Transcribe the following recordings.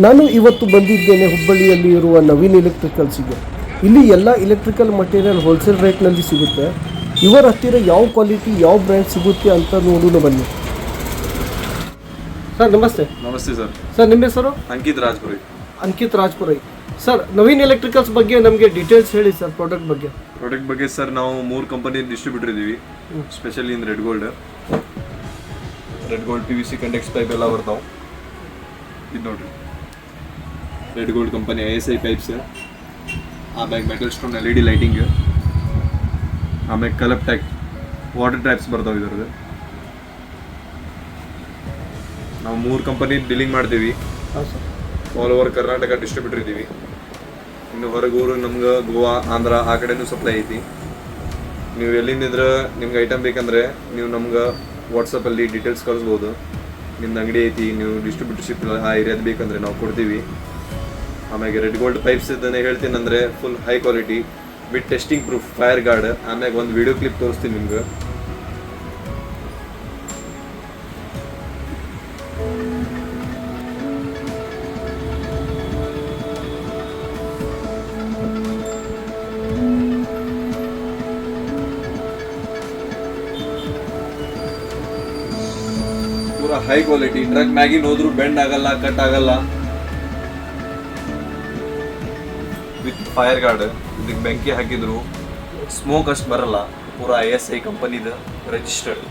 ನಾನು ಇವತ್ತು ಬಂದಿದ್ದೇನೆ ಹುಬ್ಬಳ್ಳಿಯಲ್ಲಿ ಇರುವ ನವೀನ್ ಎಲೆಕ್ಟ್ರಿಕಲ್ಸಿಗೆ. ಇಲ್ಲಿ ಎಲ್ಲ ಎಲೆಕ್ಟ್ರಿಕಲ್ ಮಟೀರಿಯಲ್ ಹೋಲ್ಸೇಲ್ ರೇಟ್ನಲ್ಲಿ ಸಿಗುತ್ತೆ. ಇವರ ಹತ್ತಿರ ಯಾವ ಕ್ವಾಲಿಟಿ ಯಾವ ಬ್ರ್ಯಾಂಡ್ ಸಿಗುತ್ತೆ ಅಂತ ನೋಡೋಣ ಬನ್ನಿ. ಸರ್ ನಮಸ್ತೆ. ನಮಸ್ತೆ ಸರ್. ಸರ್ ನಿಮ್ಮ ಹೆಸರು? ಅಂಕಿತ್ ರಾಜ್ಪುರಿ. ಅಂಕಿತ್ ರಾಜ್ಪುರಿ. ಸರ್ ನವೀನ್ ಎಲೆಕ್ಟ್ರಿಕಲ್ಸ್ ಬಗ್ಗೆ ನಮಗೆ ಡೀಟೇಲ್ಸ್ ಹೇಳಿ ಸರ್. ಪ್ರಾಡಕ್ಟ್ ಬಗ್ಗೆ ಸರ್ ನಾವು 3 ಕಂಪನಿ ಡಿಸ್ಟ್ರಿಬ್ಯೂಟರ್ ಇದ್ದೀವಿ. Specially in red gold PVC ಕಂಡೆಕ್ಸ್ ಪೈಪ್ ಎಲ್ಲ ಬರ್ತಾವೆ. ಇದು ನೋಡ್ರಿ red gold company ISI pipes, ಆಮ್ಯಾಗ ಮೆಟಲ್ ಸ್ಟೋನ್ LED ಲೈಟಿಂಗ್, ಆಮ್ಯಾಗ ಕಲಪ್ ಟ್ಯಾಕ್ ವಾಟರ್ ಟ್ಯಾಪ್ಸ್ ಬರ್ತಾವೆ. ಇದ್ರದ್ದು ನಾವು 3 ಕಂಪನಿ ಡೀಲಿಂಗ್ ಮಾಡ್ತೀವಿ. ಆಲ್ ಓವರ್ ಕರ್ನಾಟಕ ಡಿಸ್ಟ್ರಿಬ್ಯೂಟರ್ ಇದ್ದೀವಿ. ಇನ್ನು ಹೊರಗೂರು ನಮ್ಗೆ ಗೋವಾ, ಆಂಧ್ರ ಆ ಕಡೆನೂ ಸಪ್ಲೈ ಐತಿ. ನೀವು ಎಲ್ಲಿಂದಿದ್ರೆ ನಿಮ್ಗೆ ಐಟಮ್ ಬೇಕಂದ್ರೆ ನೀವು ನಮ್ಗೆ ವಾಟ್ಸಪ್ಪಲ್ಲಿ ಡೀಟೇಲ್ಸ್ ಕಳಿಸ್ಬೋದು. ನಿಮ್ದು ಅಂಗಡಿ ಐತಿ, ನೀವು ಡಿಸ್ಟ್ರಿಬ್ಯೂಟರ್ಶಿಪ್ ಆ ಏರಿಯಾದ ಬೇಕಂದ್ರೆ ನಾವು ಕೊಡ್ತೀವಿ. ಆಮ್ಯಾಗೆ ರೆಡ್ ಗೋಲ್ಡ್ ಪೈಪ್ಸ್ ಇದನ್ನೇ ಹೇಳ್ತೀನಿ ಅಂದರೆ full high quality with testing proof, fire guard. ಆಮ್ಯಾಗ ಒಂದು ವಿಡಿಯೋ ಕ್ಲಿಪ್ ತೋರಿಸ್ತೀನಿ ನಿಮ್ಗೆ. ಪೂರಾ ಹೈ ಕ್ವಾಲಿಟಿ, ಟ್ರಕ್ ಮ್ಯಾಗಿನ್ ಹೋದ್ರು ಬೆಂಡ್ ಆಗಲ್ಲ, ಕಟ್ ಆಗಲ್ಲ. With fire guard. ಇದಕ್ಕೆ ಬೆಂಕಿ ಹಾಕಿದ್ರು ಸ್ಮೋಕ್ ಅಷ್ಟು ಬರಲ್ಲ. ಪೂರಾ ISI ಕಂಪನಿದ ರಿಜಿಸ್ಟರ್ಡ್.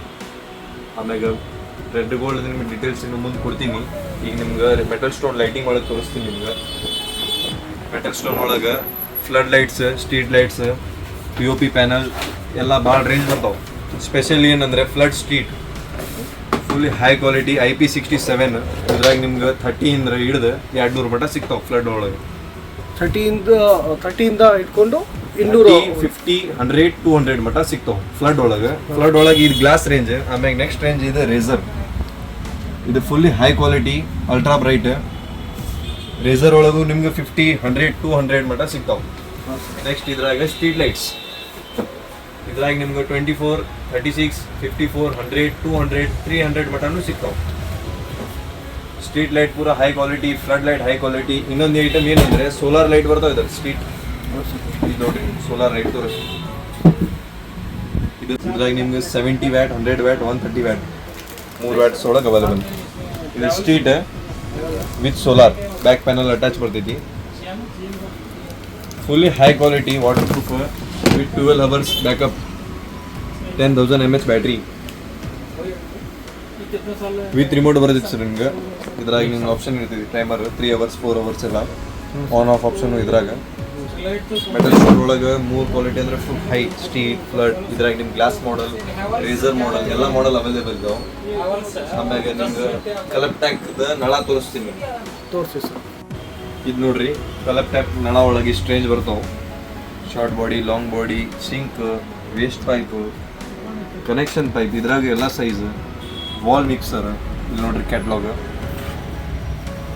ಆಮ್ಯಾಗ ರೆಡ್ ಗೋಲ್ಡ್ ನಿಮ್ಗೆ ಡೀಟೇಲ್ಸ್ ಇನ್ನು ಮುಂದೆ ಕೊಡ್ತೀನಿ. ಈಗ ನಿಮ್ಗೆ ಮೆಟಲ್ ಸ್ಟೋನ್ ಲೈಟಿಂಗ್ ಒಳಗೆ ತೋರಿಸ್ತೀನಿ. ನಿಮ್ಗೆ ಮೆಟಲ್ ಸ್ಟೋನ್ ಒಳಗೆ flood lights, street lights, POP panel ಎಲ್ಲ ಭಾಳ ರೇಂಜ್ ಬರ್ತಾವೆ. ಸ್ಪೆಷಲಿ ಏನಂದರೆ flood street fully high quality IP67. ಇದ್ರಾಗ ನಿಮ್ಗೆ 30 ಇಂದ ಹಿಡಿದು 200 ಮಟ್ಟ ಸಿಗ್ತಾವೆ. ಫ್ಲಡ್ ಒಳಗೆ 30 ಇಂದ ಇಟ್ಕೊಂಡು 200, 50, 100, 200 ಮಟ್ಟ ಸಿಗ್ತಾವೆ ಫ್ಲಡ್ ಒಳಗೆ. ಇದು ಗ್ಲಾಸ್ ರೇಂಜ್. ಆಮ್ಯಾಗ ನೆಕ್ಸ್ಟ್ ರೇಂಜ್ ಇದೆ ರೇಸರ್. ಇದು fully high quality ultra bright. Racer ಒಳಗೂ ನಿಮ್ಗೆ 50, 100, 200 ಮಟ್ಟ ಸಿಗ್ತಾವೆ. ನೆಕ್ಸ್ಟ್ ಇದ್ರಾಗ ಸ್ಟ್ರೀಟ್ ಲೈಟ್ಸ್. ಇದ್ರಾಗ ನಿಮ್ಗೆ 24, 36, 54, 100, 200, 300 ಮಟನೂ ಸಿಗ್ತಾವೆ. ಸ್ಟ್ರೀಟ್ ಲೈಟ್ ಪೂರ high quality, flood light high quality. ಇನ್ನೊಂದು ಐಟಮ್ ಏನಂದರೆ ಸೋಲಾರ್ ಲೈಟ್ ಬರ್ತಾವೆ ಇದ್ದಾರೆ ಸ್ಟ್ರೀಟ್. ಇದು ನೋಡ್ರಿ ಸೋಲಾರ್ ಲೈಟ್ ತೋರಿಸಿ. ಇದು ಇದ್ರಾಗ ನಿಮ್ಗೆ 70 ವ್ಯಾಟ್, 100 ವ್ಯಾಟ್, 130 ವ್ಯಾಟ್ 3 ವ್ಯಾಟ್ಸ್ ಒಳಗೆ ಅವೈಲೇಬಲ್. ಇದು street with solar back panel attach ಬರ್ತೈತಿ. Fully high quality, waterproof with 12 hours backup, 10,000 mAh battery with remote ಬರೋದಿತ್ತು ಸರ್. ನಿಮ್ಗೆ ಇದ್ರಾಗ ನಿಮ್ಗೆ ಆಪ್ಷನ್ ಇರ್ತೈತಿ ಟೈಮರ್ 3 hours, 4 hours ಎಲ್ಲ ಆನ್ ಆಫ್ ಆಪ್ಷನ್ ಇದ್ರಾಗ. ಮೆಟಲ್ ಸ್ಟೋನ್ ಒಳಗೆ 3 ಕ್ವಾಲಿಟಿ ಅಂದರೆ ಫುಲ್ ಹೈ, ಸ್ಟೀಲ್, ಫ್ಲಡ್. ಇದ್ರಾಗ ನಿಮ್ಗೆ ಗ್ಲಾಸ್ ಮಾಡಲ್, ರೇಸರ್ ಮಾಡಲ್ ಎಲ್ಲ ಮಾಡಲ್ ಅವೈಲೇಬಲ್ ಇದಾವೆ. ಆಮ್ಯಾಗ ನಿಮ್ಗೆ ಕಲಪ್ ಟ್ಯಾಂಕ್ದ ನಳ ತೋರಿಸ್ತೀನಿ. ತೋರಿಸಿ ಸರ್. ಇದು ನೋಡ್ರಿ ಕಲಪ್ ಟ್ಯಾಂಕ್ ನಳ ಒಳಗೆ ಇಷ್ಟು ರೇಂಜ್ ಬರ್ತಾವೆ. Short body, long body, sink, waste pipe, connection pipe. ಇದ್ರಾಗ ಎಲ್ಲ ಸೈಜ್. Wall mixer. ಇಲ್ಲಿ ನೋಡ್ರಿ ಕ್ಯಾಟ್ಲಾಗ್.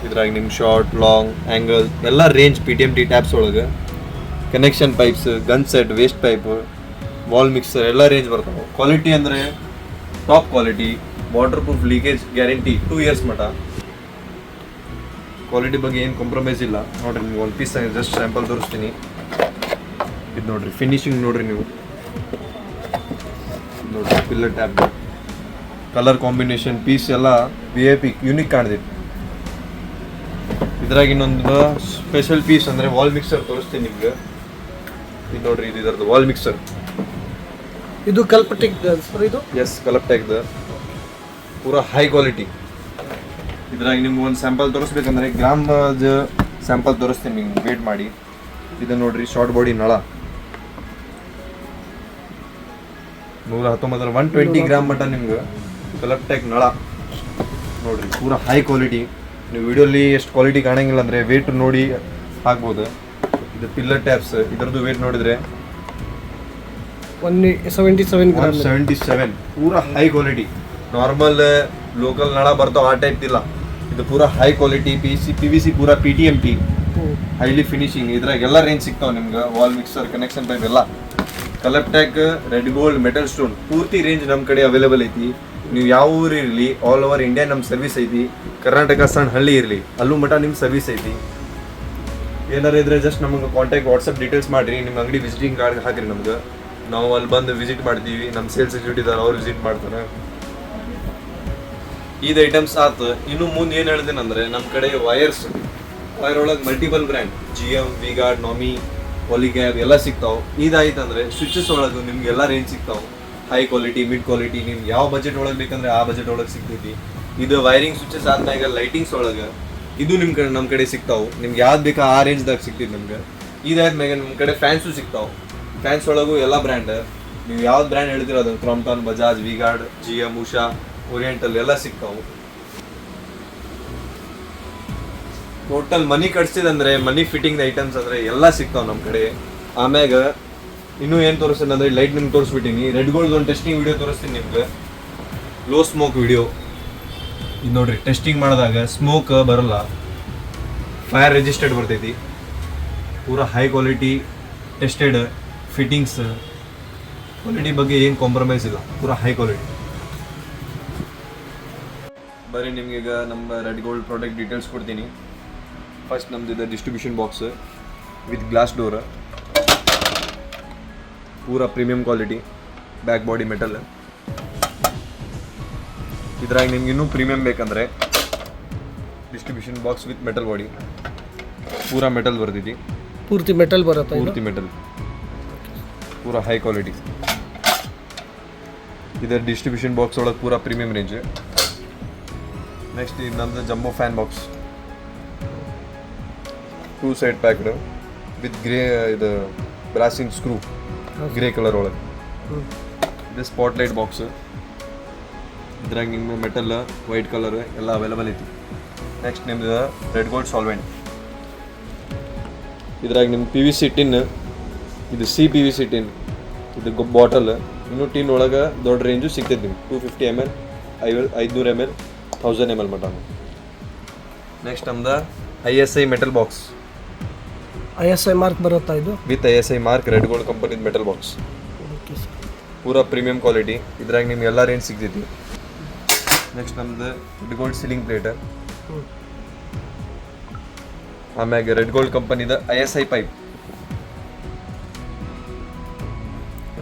ಇದ್ರಾಗ ನಿಮ್ಗೆ ಶಾರ್ಟ್, ಲಾಂಗ್, ಆ್ಯಂಗಲ್ ಎಲ್ಲ ರೇಂಜ್ PTMT ಟ್ಯಾಪ್ಸ್ ಒಳಗೆ. Connection pipes, gun set, waste pipe, wall mixer ಎಲ್ಲ ರೇಂಜ್ ಬರ್ತಾವೆ. ಕ್ವಾಲಿಟಿ ಅಂದರೆ top quality. Water proof, leakage guarantee 2 years ಮಟ. ಕ್ವಾಲಿಟಿ ಬಗ್ಗೆ ಏನು ಕಾಂಪ್ರಮೈಸ್ ಇಲ್ಲ. ನೋಡ್ರಿ ನೀವು ಒಂದು ಪೀಸ್ ಜಸ್ಟ್ ಸ್ಯಾಂಪಲ್ ತೋರಿಸ್ತೀನಿ. ಇದು ನೋಡ್ರಿ ಫಿನಿಶಿಂಗ್ ನೋಡ್ರಿ ನೀವು ನೋಡ್ರಿ. Pillar tap colour combination piece ಎಲ್ಲ VIP ಯೂನಿಕ್ ಕಾಣ್ತೈತಿ. ಇದ್ರಾಗ ಇನ್ನೊಂದು ಸ್ಪೆಷಲ್ ಪೀಸ್ ಅಂದರೆ ವಾಲ್ ಮಿಕ್ಸರ್ ತೋರಿಸ್ತೀನಿ ನಿಮ್ಗೆ. ಇದು ನೋಡ್ರಿ, ಇದು ಇದರದ್ದು ವಾಲ್ ಮಿಕ್ಸರ್. ಇದು ಕಲ್ಪಟೆಕ್ ಸರ್. ಇದು ಎಸ್ ಕಲಪ್ಟೆಕ್ದ ಪೂರಾ ಹೈ ಕ್ವಾಲಿಟಿ. ಇದ್ರಾಗ ನಿಮ್ಗೆ ಒಂದು ಸ್ಯಾಂಪಲ್ ತೋರಿಸ್ಬೇಕಂದ್ರೆ ಗ್ರಾಮ್ದ ಸ್ಯಾಂಪಲ್ ತೋರಿಸ್ತೀನಿ ನಿಮ್ಗೆ ವೇಟ್ ಮಾಡಿ. ಇದು ನೋಡ್ರಿ ಶಾರ್ಟ್ ಬಾಡಿ ನಳ 119, 120 ಗ್ರಾಮ್ ಮಟ್ಟ ನಿಮ್ಗೆ ಕಲಪ್ಟೆಕ್ ನಳ ನೋಡ್ರಿ. ಪೂರಾ ಹೈ ಕ್ವಾಲಿಟಿ. ನೀವು ವಿಡಿಯೋಲಿ ಎಷ್ಟು ಕ್ವಾಲಿಟಿ ಕಾಣಂಗಿಲ್ಲ ಅಂದರೆ ವೇಟ್ ನೋಡಿ ಹಾಕ್ಬೋದು. ಇದು ಪಿಲ್ಲರ್ ಟ್ಯಾಪ್ಸ್. ಇದರದ್ದು ವೇಟ್ ನೋಡಿದರೆ 177 ಗ್ರಾಮ್. 177 ಪೂರಾ ಹೈ ಕ್ವಾಲಿಟಿ. ನಾರ್ಮಲ್ ಲೋಕಲ್ ನಳ ಬರ್ತಾವೆ ಆ ಟೈಪ್ ಇಲ್ಲ. ಇದು ಪೂರಾ ಹೈ ಕ್ವಾಲಿಟಿ PVC ಪೂರಾ PTMT ಹೈಲಿ ಫಿನಿಶಿಂಗ್. ಇದ್ರಾಗ ಎಲ್ಲ ರೇಂಜ್ ಸಿಗ್ತಾವೆ ನಿಮ್ಗೆ. ವಾಲ್ ಮಿಕ್ಸರ್, ಕನೆಕ್ಷನ್ ಪೈಪ್ ಎಲ್ಲ. ಕಲಪ್ ಟ್ಯಾಕ್, ರೆಡ್ ಗೋಲ್ಡ್, ಮೆಟಲ್ ಸ್ಟೋನ್ ಪೂರ್ತಿ ರೇಂಜ್ ನಮ್ಮ ಕಡೆ ಅವೈಲೇಬಲ್ ಐತಿ. ನೀವು ಯಾವ ಊರು ಇರಲಿ ಆಲ್ ಓವರ್ ಇಂಡಿಯಾ ನಮ್ಮ ಸರ್ವಿಸ್ ಐತಿ. ಕರ್ನಾಟಕ ಸಣ್ಣ ಹಳ್ಳಿ ಇರಲಿ ಅಲ್ಲೂ ಮಟ್ಟ ನಿಮ್ಮ ಸರ್ವಿಸ್ ಐತಿ. ಏನಾರ ಇದ್ರೆ ಜಸ್ಟ್ ನಮಗೆ ಕಾಂಟ್ಯಾಕ್ಟ್ ವಾಟ್ಸಪ್ ಡೀಟೇಲ್ಸ್ ಮಾಡಿರಿ, ನಿಮ್ಮ ಅಂಗಡಿ ವಿಸಿಟಿಂಗ್ ಕಾರ್ಡ್ ಹಾಕಿರಿ ನಮ್ಗೆ, ನಾವು ಅಲ್ಲಿ ಬಂದು ವಿಸಿಟ್ ಮಾಡ್ತೀವಿ. ನಮ್ಮ ಸೇಲ್ಸ್ ಎಕ್ಸಿಕ್ಯೂಟಿವ್ ಇದ್ದಾರೆ, ಅವ್ರು ವಿಸಿಟ್ ಮಾಡ್ತಾರೆ. ಇದು ಐಟಮ್ಸ್ ಆತು. ಇನ್ನು ಮುಂದೆ ಏನು ಹೇಳ್ತೇನೆಂದ್ರೆ ನಮ್ಮ ಕಡೆ ವೈರ್ ಒಳಗೆ ಮಲ್ಟಿಪಲ್ ಬ್ರ್ಯಾಂಡ್ GM, V-Guard, ನಾಮಿ, ಪಾಲಿಗ್ಯಾಬ್ ಎಲ್ಲ ಸಿಗ್ತಾವೆ. ಇದಾಯ್ತು ಅಂದರೆ ಸ್ವಿಚಸ್ ಒಳಗೆ ನಿಮ್ಗೆ ಎಲ್ಲ ರೇಂಜ್ ಸಿಗ್ತಾವೆ. ಹೈ ಕ್ವಾಲಿಟಿ, ಮಿಡ್ ಕ್ವಾಲಿಟಿ, ನಿಮ್ಗೆ ಯಾವ ಬಜೆಟ್ ಒಳಗೆ ಬೇಕಂದ್ರೆ ಆ ಬಜೆಟ್ ಒಳಗೆ ಸಿಗ್ತೈತಿ. ಇದು ವೈರಿಂಗ್ ಸ್ವಿಚಸ್ ಆದ್ಮ್ಯಾಗ ಲೈಟಿಂಗ್ಸ್ ಒಳಗೆ ಇದು ನಮ್ಮ ಕಡೆ ಸಿಗ್ತಾವೆ. ನಿಮ್ಗೆ ಯಾವ್ದು ಬೇಕಾ ಆ ರೇಂಜ್ದಾಗ ಸಿಗ್ತೈತಿ ನಮ್ಗೆ. ಇದಾದ್ಮ್ಯಾಗ ನಮ್ಮ ಕಡೆ ಫ್ಯಾನ್ಸು ಸಿಗ್ತಾವೆ. ಫ್ಯಾನ್ಸ್ ಒಳಗೂ ಎಲ್ಲ ಬ್ರ್ಯಾಂಡ್, ನೀವು ಯಾವ್ದು ಬ್ರ್ಯಾಂಡ್ ಹೇಳ್ತೀರೋ ಅದು Crompton, Bajaj, V-Guard, GM, Usha, oriental ಎಲ್ಲ ಸಿಗ್ತಾವೆ. ಟೋಟಲ್ ಮನಿ ಕಟ್ಸಿದಂದ್ರೆ ಮನಿ ಫಿಟ್ಟಿಂಗ್ ಐಟಮ್ಸ್ ಅಂದ್ರೆ ಎಲ್ಲ ಸಿಗ್ತಾವೆ ನಮ್ಮ ಕಡೆ. ಆಮ್ಯಾಗ ಇನ್ನೂ ಏನು ತೋರಿಸ್ತೀನಿ ಅಂದ್ರೆ ಲೈಟ್ ನಿಮ್ಗೆ ತೋರಿಸ್ಬಿಟ್ಟಿನಿ. ರೆಡ್ ಗೋಲ್ಡ್ ಒಂದು ಟೆಸ್ಟಿಂಗ್ ವಿಡಿಯೋ ತೋರಿಸ್ತೀನಿ ನಿಮ್ಗೆ, ಲೋ ಸ್ಮೋಕ್ ವಿಡಿಯೋ. ಇದು ನೋಡ್ರಿ, ಟೆಸ್ಟಿಂಗ್ ಮಾಡಿದಾಗ ಸ್ಮೋಕ್ ಬರಲ್ಲ, ಫೈರ್ ರೆಜಿಸ್ಟರ್ಡ್ ಬರ್ತೈತಿ. ಪೂರಾ high quality tested fittings, quality ಬಗ್ಗೆ ಏನು ಕಾಂಪ್ರಮೈಸ್ ಇಲ್ಲ, ಪೂರಾ ಹೈ ಕ್ವಾಲಿಟಿ. ಬರೀ ನಿಮ್ಗೀಗ ನಮ್ಮ ರೆಡ್ ಗೋಲ್ಡ್ ಪ್ರಾಡಕ್ಟ್ ಡೀಟೇಲ್ಸ್ ಕೊಡ್ತೀನಿ. ಫಸ್ಟ್ ನಮ್ದು ಇದೆ distribution box with glass door, ಪೂರಾ premium quality, back body metal. ಇದ್ರಾಗ ನಿಮ್ಗೆ ಇನ್ನೂ ಪ್ರೀಮಿಯಂ ಬೇಕಂದ್ರೆ distribution box with metal body, ಪೂರಾ ಮೆಟಲ್ ಬರ್ತೈತಿ. ಪೂರ್ತಿ ಮೆಟಲ್ ಬರುತ್ತೆ, ಪೂರ್ತಿ ಮೆಟಲ್, ಪೂರಾ ಹೈ ಕ್ವಾಲಿಟಿ. ಇದರ ಡಿಸ್ಟ್ರಿಬ್ಯೂಷನ್ ಬಾಕ್ಸ್ ಒಳಗೆ ಪೂರಾ ಪ್ರೀಮಿಯಂ ರೇಂಜ್. ನೆಕ್ಸ್ಟ್ ಇದು ನಮ್ಮದು jumbo fan box, 2 side packed with grey, ಇದು ಬ್ರಾಸಿನ್ ಸ್ಕ್ರೂ ಗ್ರೇ ಕಲರ್ ಒಳಗೆ. ಇದು ಸ್ಪಾಟ್ಲೈಟ್ ಬಾಕ್ಸ್, ಇದ್ರಾಗ ನಿಮ್ಗೆ ಮೆಟಲ್, ವೈಟ್ ಕಲರ್ ಎಲ್ಲ ಅವೈಲೇಬಲ್ ಐತಿ. ನೆಕ್ಸ್ಟ್ ನಿಮ್ದು ರೆಡ್ ಗೋಲ್ಡ್ ಸಾಲ್ವೆಂಟ್, ಇದ್ರಾಗ ನಿಮ್ಮ PVC ಟಿನ್, ಇದು CPVC ಟಿನ್, ಇದು ಬಾಟಲ್. ಇನ್ನೂ ಟಿನ್ ಒಳಗೆ ದೊಡ್ಡ ರೇಂಜು ಸಿಗ್ತೈತೆ ನಿಮ್ಗೆ, 250 ml, 500 ml, 1000 ml ಮಟ. ನೆಕ್ಸ್ಟ್ ನಮ್ದು ISI metal box, ISI mark ಬರುತ್ತಾ ಇದು? With ISI mark, red gold ಕಂಪನಿದ ಮೆಟಲ್ ಬಾಕ್ಸ್, ಪೂರಾ ಪ್ರೀಮಿಯಂ ಕ್ವಾಲಿಟಿ. ಇದ್ರಾಗ ನಿಮ್ಗೆ ಎಲ್ಲ ರೇಂಜ್ ಸಿಗ್ತೈತಿ. ನೆಕ್ಸ್ಟ್ ನಮ್ದು ರೆಡ್ ಗೋಲ್ಡ್ ಸೀಲಿಂಗ್ ಪ್ಲೇಟ್, ಆಮ್ಯಾಗ ರೆಡ್ ಗೋಲ್ಡ್ ಕಂಪನಿದ ISI ಪೈಪ್,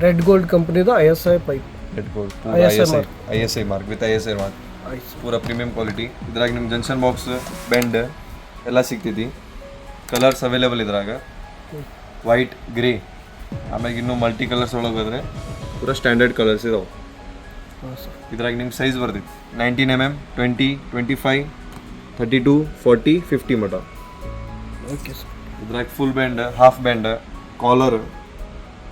ರೆಡ್ ಗೋಲ್ಡ್ ಕಂಪನಿದ ISI pipe, red gold ISI mark with ISI mark, ಪೂರಾ ಪ್ರೀಮಿಯಂ ಕ್ವಾಲಿಟಿ. ಇದ್ರಾಗ ನಿಮ್ಮ ಜಂಕ್ಷನ್ ಬಾಕ್ಸ್, ಬೆಂಡ್ ಎಲ್ಲ ಸಿಗ್ತೈತಿ. ಕಲರ್ಸ್ ಅವೈಲೇಬಲ್ ಇದ್ರಾಗ ವೈಟ್, ಗ್ರೇ, ಆಮ್ಯಾಗ ಇನ್ನೂ ಮಲ್ಟಿ ಕಲರ್ಸ್ ಒಳಗೆ ಹೋದ್ರೆ ಪೂರಾ ಸ್ಟ್ಯಾಂಡರ್ಡ್ ಕಲರ್ಸ್ ಇದಾವೆ. ಇದ್ರಾಗ ನಿಮ್ಗೆ ಸೈಜ್ ಬರ್ತೈತಿ 19 mm, 20, 25, 32, 40, 50 ಮಟ. Okay sir. ಇದ್ರಾಗ full band, half band, collar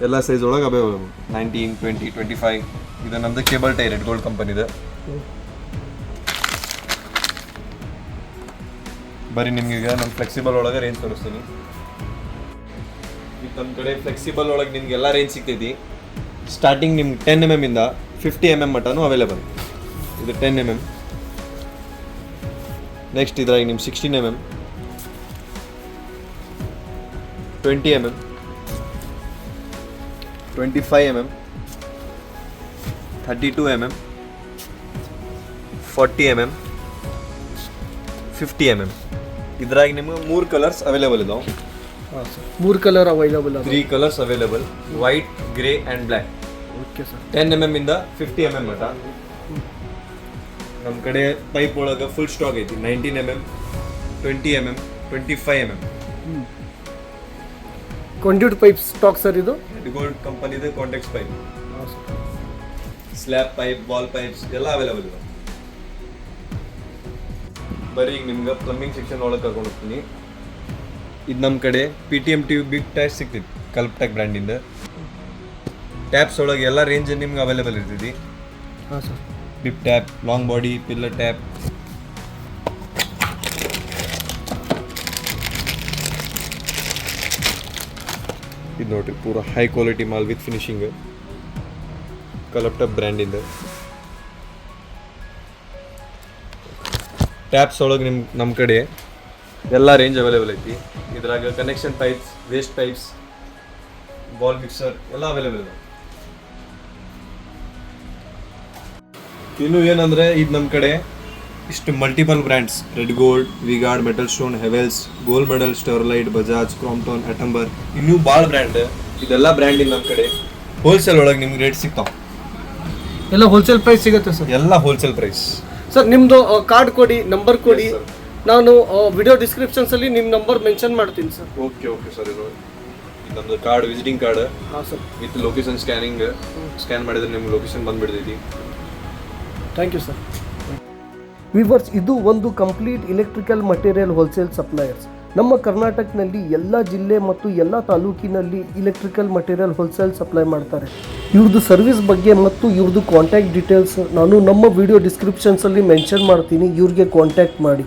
ಎಲ್ಲ ಸೈಜ್ ಒಳಗೆ ಅವೈಲೇಬಲ್, 19, 20, 25. ಇದು ನಮ್ಮದು ಕೇಬಲ್ ಟೈ, ರೆಡ್ ಗೋಲ್ಡ್ ಕಂಪನಿದು. ಬರೀ ನಿಮ್ಗೀಗ ನಮ್ಮ ಫ್ಲೆಕ್ಸಿಬಲ್ ಒಳಗೆ ರೇಂಜ್ ತೋರಿಸ್ತೀನಿ. ಈಗ ನಮ್ಮ ಕಡೆ ಫ್ಲೆಕ್ಸಿಬಲ್ ಒಳಗೆ ನಿಮ್ಗೆ ಎಲ್ಲ ರೇಂಜ್ ಸಿಗ್ತೈತಿ. ಸ್ಟಾರ್ಟಿಂಗ್ ನಿಮ್ಗೆ 10 mm ಇಂದ 50 mm ಮಟನೂ ಅವೈಲೇಬಲ್. ಇದು 10 mm. ನೆಕ್ಸ್ಟ್ ಇದ್ರಾಗ ನಿಮ್ಮ 16 mm, 20 mm, 25 mm, 32 mm, 40 mm, 50 mm. ಇದ್ರಾಗ ನಿಮ್ಗೆ 3 ಕಲರ್ಸ್ ಅವೈಲೇಬಲ್ ಇದಾವೆ. ಹಾಂ ಸರ್, 3 ಕಲರ್ ಅವೈಲೇಬಲ್ ಅದ. 3 colours available, white, grey and black. Okay sir. 10 mm ಇಂದ 50 mm ಮಟ ನಮ್ಮ ಕಡೆ ಪೈಪ್ ಒಳಗೆ ಫುಲ್ ಸ್ಟಾಕ್ ಐತಿ. 19 mm, 20 mm, 25 mm. Conduit pipe stock sir ಇದು? ರೆಡ್ ಗೋಲ್ಡ್ ಕಂಪನಿದು ಕಾಂಟ್ಯಾಕ್ಟ್ಸ್ ಪೈಪ್, ಹಾಂ sir. Slab pipe, ball pipes ಎಲ್ಲ ಅವೈಲೇಬಲ್ ಇದೆ. ಬರೀ ಈಗ ನಿಮ್ಗೆ ಪ್ಲಂಬಿಂಗ್ ಸೆಕ್ಷನ್ ಒಳಗೆ ಕರ್ಕೊಂಡು ಹೋಗ್ತೀನಿ. ಇದು ನಮ್ಮ ಕಡೆ PTM ಟ್ಯೂಬ್ ಬಿಗ್ ಟ್ಯಾಪ್ ಸಿಗ್ತೈತಿ, ಕಲ್ಪ್ಟೆಕ್ ಬ್ರ್ಯಾಂಡಿಂದ. ಟ್ಯಾಪ್ಸ್ ಒಳಗೆ ಎಲ್ಲ ರೇಂಜ್ ನಿಮ್ಗೆ ಅವೈಲೇಬಲ್ ಇರ್ತೈತಿ. ಹಾಂ sir. Big tap, long body, pillar tap. ಇದು ನೋಡ್ರಿ, ಪೂರಾ ಹೈ ಕ್ವಾಲಿಟಿ ಮಾಲ್ ವಿತ್ ಫಿನಿಶಿಂಗ್, ಕಲ್ಪ್ಟೆಕ್ ಬ್ರ್ಯಾಂಡಿಂದ. ಟ್ಯಾಪ್ಸ್ ಒಳಗೆ ನಮ್ಮ ಕಡೆ ಎಲ್ಲ ರೇಂಜ್ ಅವೈಲೇಬಲ್ ಐತಿ. ಇದ್ರಾಗ connection pipes, waste pipes, ball mixer ಎಲ್ಲ ಅವೈಲೇಬಲ್ ಇದೆ. ಇನ್ನು ಏನಂದ್ರೆ ಇದು ನಮ್ಮ ಕಡೆ ಇಷ್ಟು multiple brands red gold, V Guard, metal stone, Havells, gold medal, Sterlite, Bajaj, Crompton, Atomberg, ಇನ್ನೂ ಭಾಳ ಬ್ರ್ಯಾಂಡ್. ಇದೆಲ್ಲ ಬ್ರ್ಯಾಂಡ್ ನಮ್ಮ ಕಡೆ ಹೋಲ್ಸೇಲ್ ಒಳಗೆ ನಿಮ್ಗೆ ರೇಟ್ ಸಿಗ್ತಾವ. ಎಲ್ಲ ಹೋಲ್ಸೇಲ್ ಪ್ರೈಸ್ ಸಿಗುತ್ತೆ ಸರ್? ಎಲ್ಲ ಹೋಲ್ಸೇಲ್ ಪ್ರೈಸ್. ಸರ್ ನಿಮ್ಮದು ಕಾರ್ಡ್ ಕೊಡಿ, ನಂಬರ್ ಕೊಡಿ, ನಾನು ವಿಡಿಯೋ ಡಿಸ್ಕ್ರಿಪ್ಷನ್ಸಲ್ಲಿ ನಿಮ್ಮ ನಂಬರ್ ಮೆನ್ಷನ್ ಮಾಡ್ತೀನಿ ಸರ್. Okay sir. ಇದು ನಮ್ಮದು ಕಾರ್ಡ್, ವಿಸಿಟಿಂಗ್ ಕಾರ್ಡ್ ಹಾಂ ಸರ್, ವಿತ್ ಲೊಕೇಶನ್ ಸ್ಕ್ಯಾನ್ ಮಾಡಿದ್ರೆ ನಿಮ್ಗೆ ಲೊಕೇಶನ್ ಬಂದ್ಬಿಡ್ತೈತಿ. Thank you sir. ವಿವರ್ಸ್, ಇದು ಒಂದು complete electrical material wholesale suppliers. ನಮ್ಮ ಕರ್ನಾಟಕದಲ್ಲಿ ಎಲ್ಲ ಜಿಲ್ಲೆ ಮತ್ತು ಎಲ್ಲ ತಾಲೂಕಿನಲ್ಲಿ ಇಲೆಕ್ಟ್ರಿಕಲ್ ಮಟೀರಿಯಲ್ ಹೋಲ್ಸೇಲ್ ಸಪ್ಲೈ ಮಾಡ್ತಾರೆ. ಇವ್ರದ್ದು ಸರ್ವಿಸ್ ಬಗ್ಗೆ ಮತ್ತು ಇವ್ರದ್ದು ಕಾಂಟ್ಯಾಕ್ಟ್ ಡೀಟೇಲ್ಸ್ ನಾನು ನಮ್ಮ ವಿಡಿಯೋ ಡಿಸ್ಕ್ರಿಪ್ಷನ್ಸಲ್ಲಿ ಮೆನ್ಷನ್ ಮಾಡ್ತೀನಿ. ಇವ್ರಿಗೆ ಕಾಂಟ್ಯಾಕ್ಟ್ ಮಾಡಿ.